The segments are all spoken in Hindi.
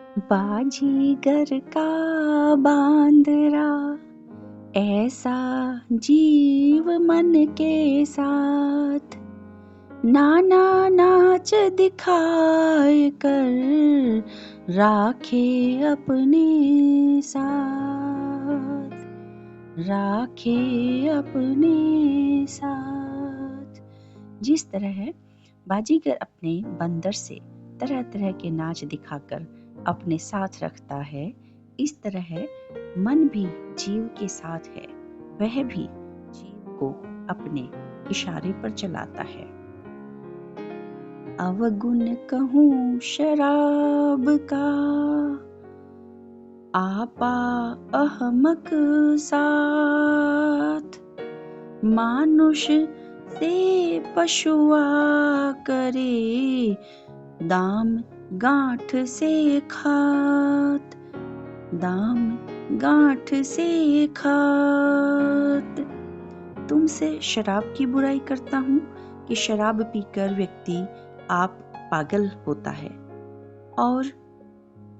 बाजीगर का बांदरा, ऐसा जीव मन के साथ, नाना नाच दिखाए कर राखे अपने साथ, राखे अपने साथ। जिस तरह बाजीगर अपने बंदर से तरह तरह के नाच दिखाकर अपने साथ रखता है, इस तरह मन भी जीव के साथ है, वह भी जीव को अपने इशारे पर चलाता है। अवगुण कहूँ शराब का, आपा अहमक साथ, मानुष से पशुआ करे, दाम गांठ से खात, दाम गांठ से खात। तुमसे शराब की बुराई करता हूँ कि शराब पीकर व्यक्ति आप पागल होता है और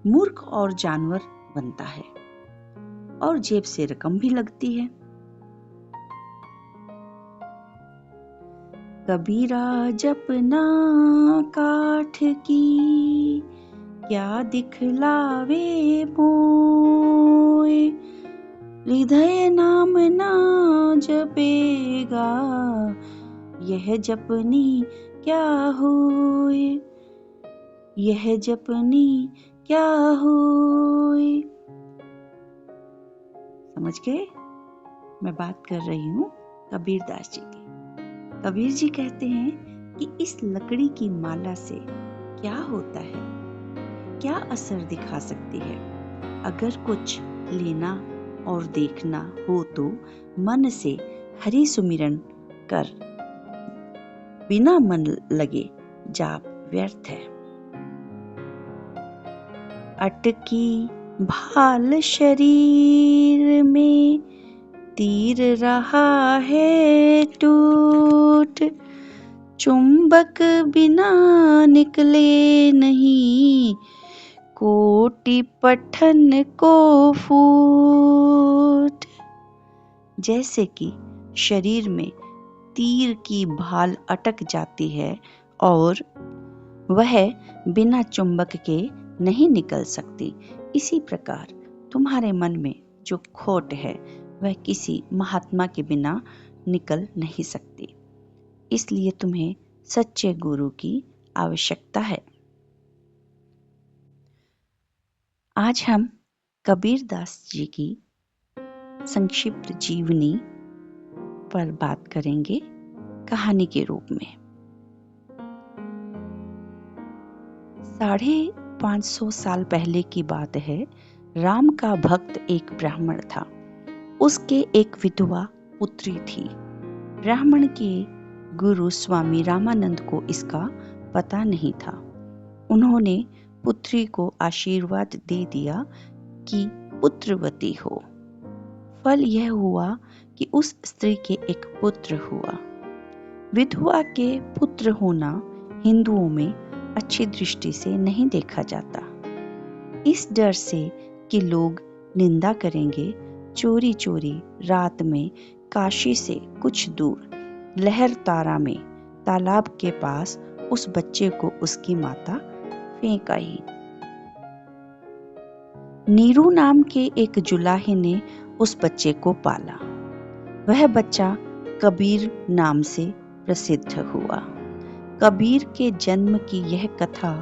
मूर्ख और जानवर बनता है और जेब से रकम भी लगती है। कबीरा जपना काठ की, क्या दिखलावे मोय, हृदय नाम ना जपेगा, यह जपनी क्या होय, यह जपनी क्या होय। समझ गए? मैं बात कर रही हूँ कबीरदास जी की। कबीर जी कहते हैं कि इस लकड़ी की माला से क्या होता है, क्या असर दिखा सकती है। अगर कुछ लेना और देखना हो तो मन से हरि सुमिरन कर, बिना मन लगे जाप व्यर्थ है। अटकी भाल शरीर में, तीर रहा है टूट, चुंबक बिना निकले नहीं, कोटि पठन को फूट। जैसे कि शरीर में तीर की भाल अटक जाती है और वह बिना चुंबक के नहीं निकल सकती, इसी प्रकार तुम्हारे मन में जो खोट है वह किसी महात्मा के बिना निकल नहीं सकती। इसलिए तुम्हें सच्चे गुरु की आवश्यकता है। आज हम कबीरदास जी की संक्षिप्त जीवनी पर बात करेंगे कहानी के रूप में। 550 साल पहले की बात है। राम का भक्त एक ब्राह्मण था। उसके एक विधवा पुत्री थी। ब्राह्मण के गुरु स्वामी रामानंद को इसका पता नहीं था। उन्होंने पुत्री को आशीर्वाद दे दिया कि पुत्रवती हो। फल यह हुआ कि उस स्त्री के एक पुत्र हुआ। विधवा के पुत्र होना हिंदुओं में अच्छी दृष्टि से नहीं देखा जाता। इस डर से कि लोग निंदा करेंगे, चोरी चोरी रात में काशी से कुछ दूर लहर तारा में तालाब के पास उस बच्चे को उसकी माता फेंक आई। नीरू नाम के एक जुलाहे ने उस बच्चे को पाला। वह बच्चा कबीर नाम से प्रसिद्ध हुआ। कबीर के जन्म की यह कथा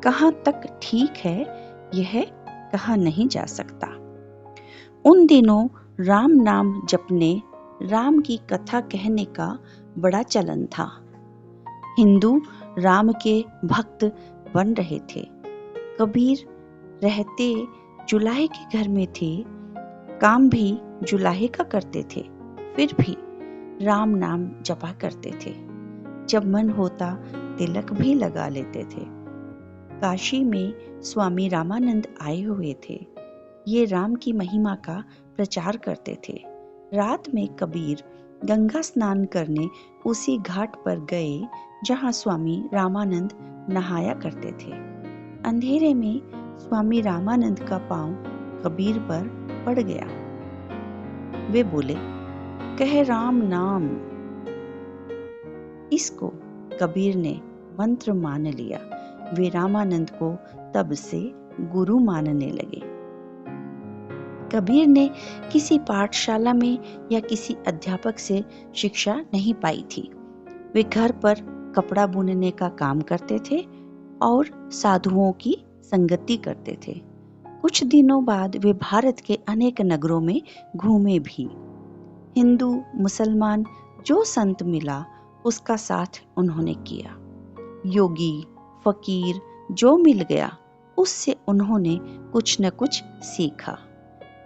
कहाँ तक ठीक है, यह कहा नहीं जा सकता। उन दिनों राम नाम जपने, राम की कथा कहने का बड़ा चलन था। हिंदू राम के भक्त बन रहे थे। कबीर रहते जुलाहे के घर में थे, काम भी जुलाहे का करते थे, फिर भी राम नाम जपा करते थे। जब मन होता तिलक भी लगा लेते थे। काशी में स्वामी रामानंद आए हुए थे। ये राम की महिमा का प्रचार करते थे। रात में कबीर गंगा स्नान करने उसी घाट पर गए जहां स्वामी रामानंद नहाया करते थे। अंधेरे में स्वामी रामानंद का पांव कबीर पर पड़ गया। वे बोले, कहे राम नाम। इसको कबीर ने मंत्र मान लिया। वे रामानंद को तब से गुरु मानने लगे। कबीर ने किसी पाठशाला में या किसी अध्यापक से शिक्षा नहीं पाई थी। वे घर पर कपड़ा बुनने का काम करते थे और साधुओं की संगति करते थे। कुछ दिनों बाद वे भारत के अनेक नगरों में घूमे भी। हिंदू, मुसलमान जो संत मिला उसका साथ उन्होंने किया। योगी, फकीर जो मिल गया उससे उन्होंने कुछ न कुछ सीखा।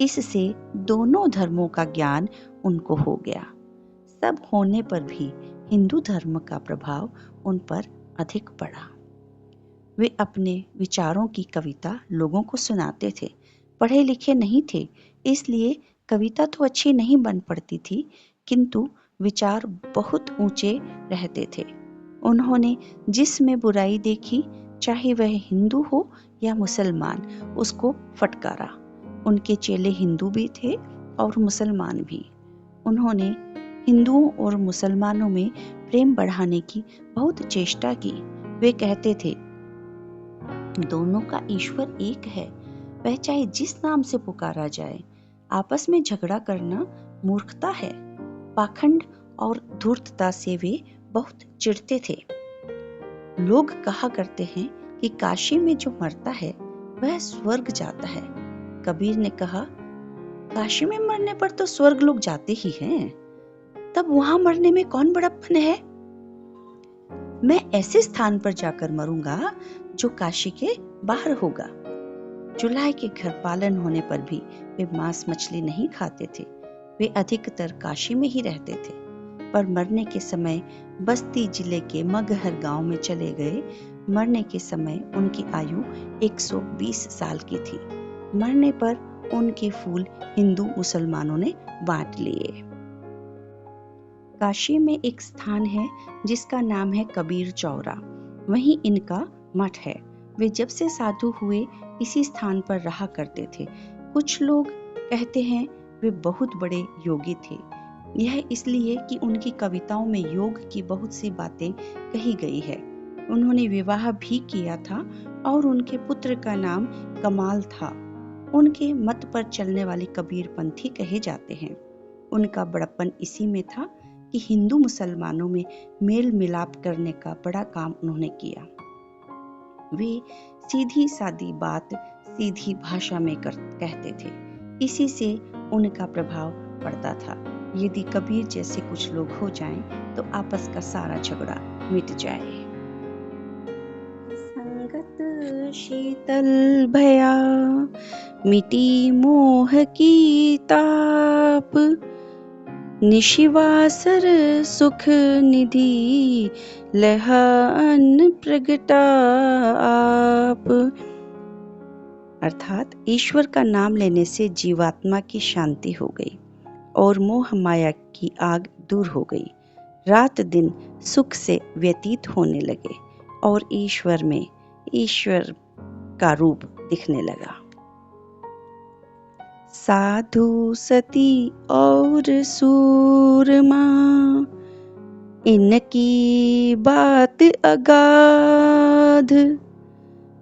इससे दोनों धर्मों का ज्ञान उनको हो गया। सब होने पर भी हिंदू धर्म का प्रभाव उन पर अधिक पड़ा। वे अपने विचारों की कविता लोगों को सुनाते थे। पढ़े लिखे नहीं थे, इसलिए कविता तो अच्छी नहीं बन पड़ती थी, किंतु विचार बहुत ऊंचे रहते थे। उन्होंने जिसमें बुराई देखी, चाहे वह हिंदू हो या मुसलमान, उसको फटकारा। उनके चेले हिंदू भी थे और मुसलमान भी। उन्होंने हिंदुओं और मुसलमानों में प्रेम बढ़ाने की बहुत चेष्टा की। वे कहते थे, दोनों का ईश्वर एक है, वह चाहे जिस नाम से पुकारा जाए। आपस में झगड़ा करना मूर्खता है। पाखंड और धूर्तता से वे बहुत चिढ़ते थे। लोग कहा करते हैं कि काशी में जो मरता है वह स्वर्ग जाता है। कबीर ने कहा, काशी में मरने पर तो स्वर्ग लोग जाते ही हैं, तब वहां मरने में कौन बड़प्पन है। मैं ऐसे स्थान पर जाकर मरूंगा जो काशी के बाहर होगा। जुलाई के घर पालन होने पर भी वे मांस मछली नहीं खाते थे। वे अधिकतर काशी में ही रहते थे, पर मरने के समय बस्ती जिले के मगहर गांव में चले गए। मरने के समय उनकी आयु 120 साल की थी। मरने पर उनके फूल हिंदू मुसलमानों ने बांट लिए। काशी में एक स्थान है जिसका नाम है कबीर चौरा। वहीं इनका मठ है। वे जब से साधु हुए इसी स्थान पर रहा करते थे। कुछ लोग कहते हैं वे बहुत बड़े योगी थे। यह इसलिए कि उनकी कविताओं में योग की बहुत सी बातें कही गई है। उन्होंने विवाह भी किया था और उनके पुत्र का नाम कमाल था। उनके मत पर चलने वाले कबीरपंथी कहे जाते हैं। उनका बड़प्पन इसी में था कि हिंदू मुसलमानों में मेल मिलाप करने का बड़ा काम उन्होंने किया। वे सीधी सादी बात सीधी भाषा में कहते थे। इसी से उनका प्रभाव पड़ता था। यदि कबीर जैसे कुछ लोग हो जाएं तो आपस का सारा झगड़ा मिट जाए। संगत शीतल भया मिटी मोह की ताप, निशिवासर सुख निधि लहा अन्न प्रगटा आप। अर्थात ईश्वर का नाम लेने से जीवात्मा की शांति हो गई और मोह माया की आग दूर हो गई। रात दिन सुख से व्यतीत होने लगे और ईश्वर में ईश्वर का रूप दिखने लगा। साधु सती और सूरमा इनकी बात अगाध,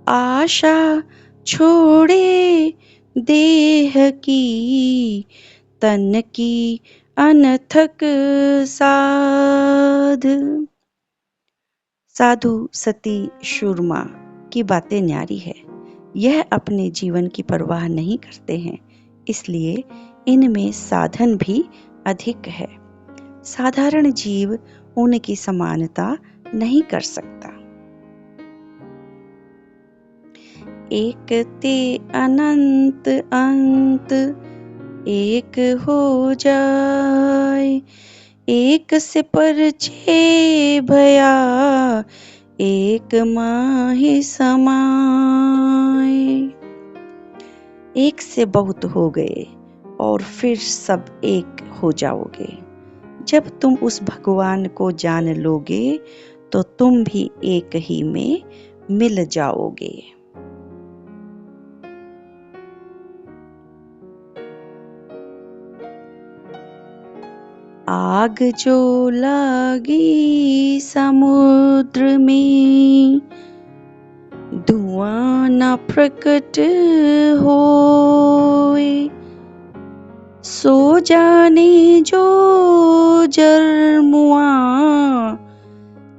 आशा छोड़े देह की तन की अनथक साध। साधु सती शूरमा की बातें न्यारी है। यह अपने जीवन की परवाह नहीं करते हैं, इसलिए इनमें साधन भी अधिक है। साधारण जीव उनकी समानता नहीं कर सकता। एक ते अनंत अंत एक हो जाए, एक से परिचय भया एक माहि समाए। एक से बहुत हो गए और फिर सब एक हो जाओगे। जब तुम उस भगवान को जान लोगे तो तुम भी एक ही में मिल जाओगे। आग जो लगी समुद्र में, धुआं न प्रकट होए। सो जाने जो जरमुआ,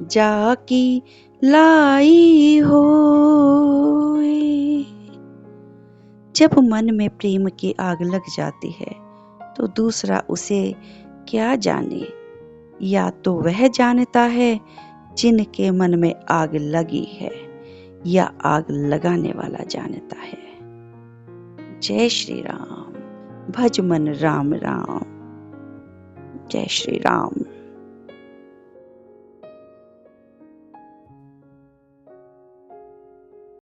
जाकी लाई होए। जब मन में प्रेम की आग लग जाती है तो दूसरा उसे क्या जाने, या तो वह जानता है जिनके मन में आग लगी है, या आग लगाने वाला जानता है। जय श्री राम। भज मन राम राम। जय श्री राम।